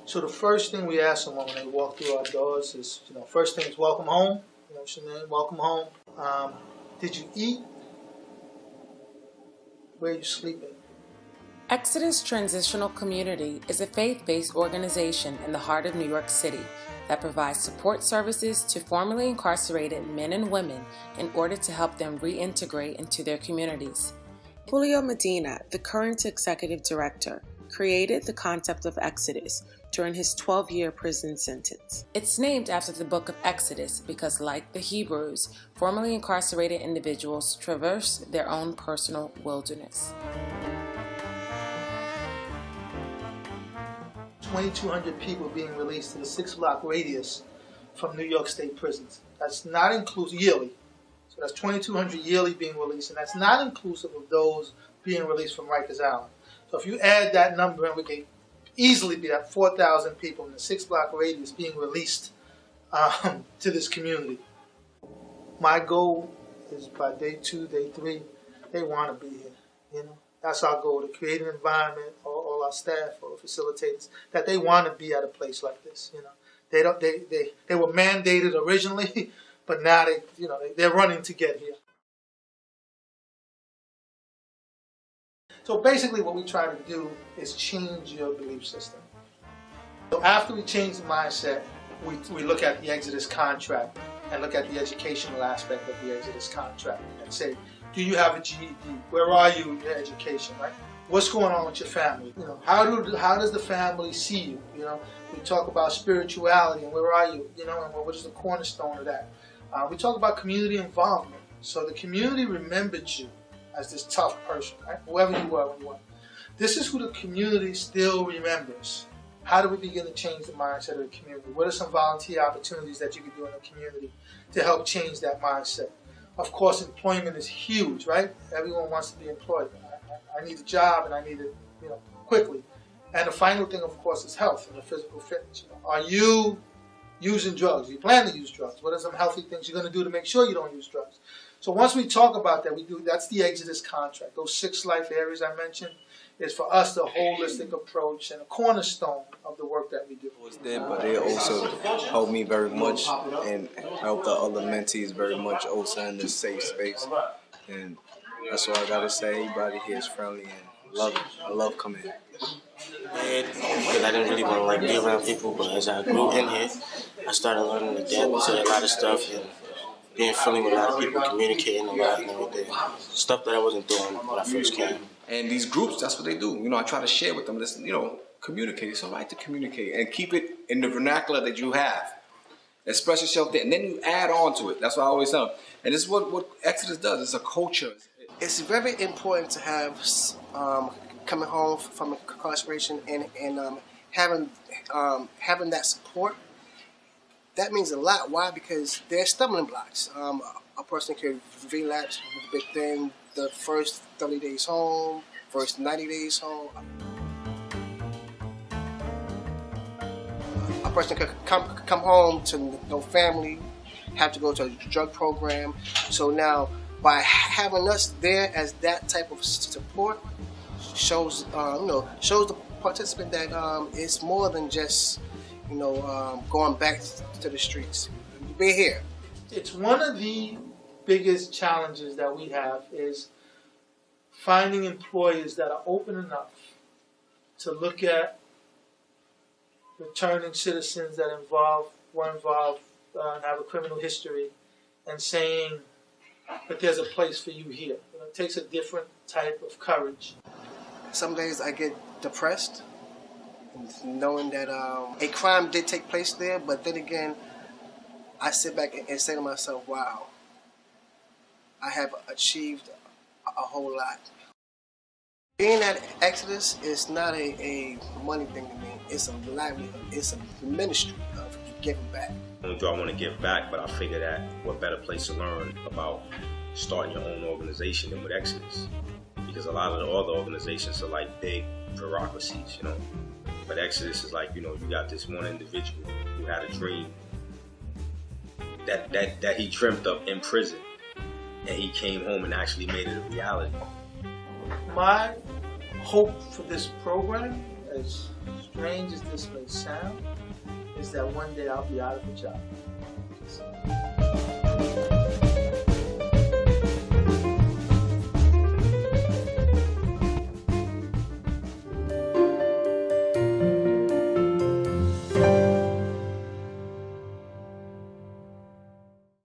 So the first thing we ask someone when they walk through our doors is, first thing is welcome home. What's your name? Welcome home. Did you eat? Where are you sleeping? Exodus Transitional Community is a faith-based organization in the heart of New York City that provides support services to formerly incarcerated men and women in order to help them reintegrate into their communities. Julio Medina, the current executive director, created the concept of Exodus during his 12-year prison sentence. It's named after the book of Exodus because, like the Hebrews, formerly incarcerated individuals traverse their own personal wilderness. 2,200 people being released to the 6-block radius from New York State prisons. That's not inclusive yearly. So that's 2,200 yearly being released, and that's not inclusive of those being released from Rikers Island. So if you add that number, and we can easily be at 4,000 people in the 6-block radius being released to this community. My goal is by day 2, day 3, they want to be here. That's our goal, to create an environment, all our staff or facilitators, that they want to be at a place like this. They were mandated originally, but now they're running to get here. So basically what we try to do is change your belief system. So after we change the mindset, we look at the Exodus contract and look at the educational aspect of the Exodus contract and say, do you have a GED? Where are you in your education, right? What's going on with your family? How does the family see you? We talk about spirituality and where are you? And what is the cornerstone of that? We talk about community involvement. So the community remembered you as this tough person, right? Whoever you were when you were. This is who the community still remembers. How do we begin to change the mindset of the community? What are some volunteer opportunities that you can do in the community to help change that mindset? Of course, employment is huge, right? Everyone wants to be employed. I need a job and I need it, quickly. And the final thing, of course, is health and the physical fitness. Are you using drugs? You plan to use drugs? What are some healthy things you're going to do to make sure you don't use drugs? So once we talk about that, that's the Exodus contract. Those 6 life areas I mentioned is for us the holistic approach and a cornerstone of the work that we do. But they also helped me very much and helped the other mentees very much also in this safe space. And that's all I gotta say. Everybody here is friendly and love it. I love coming here. Because I didn't really want to be around people, but as I grew in here, I started learning to adapt to a lot of stuff and being friendly with a lot of people, communicating a lot and everything. Stuff that I wasn't doing when I first came. And these groups, that's what they do. I try to share with them this, communicate. It's all right to communicate and keep it in the vernacular that you have. Express yourself there, and then you add on to it. That's what I always tell them. And this is what Exodus does. It's a culture. It's very important to have coming home from incarceration and having that support. That means a lot. Why? Because they're stumbling blocks. A person could relapse within the first 30 days home, first 90 days home. A person could come home to no family, have to go to a drug program. So now, by having us there as that type of support, shows the participant that it's more than just going back to the streets. We're here. It's one of the biggest challenges that we have is finding employers that are open enough to look at returning citizens that were involved and have a criminal history and saying that there's a place for you here. It takes a different type of courage. Some days I get depressed knowing that a crime did take place there, but then again, I sit back and say to myself, wow, I have achieved a whole lot. Being at Exodus is not a money thing to me. It's a livelihood. It's a ministry of giving back. Not only do I want to give back, but I figure that what better place to learn about starting your own organization than with Exodus. Because a lot of the other organizations are like big bureaucracies, But Exodus is like, you got this one individual who had a dream that he dreamt up in prison, and he came home and actually made it a reality. My hope for this program, as strange as this may sound, is that one day I'll be out of a job.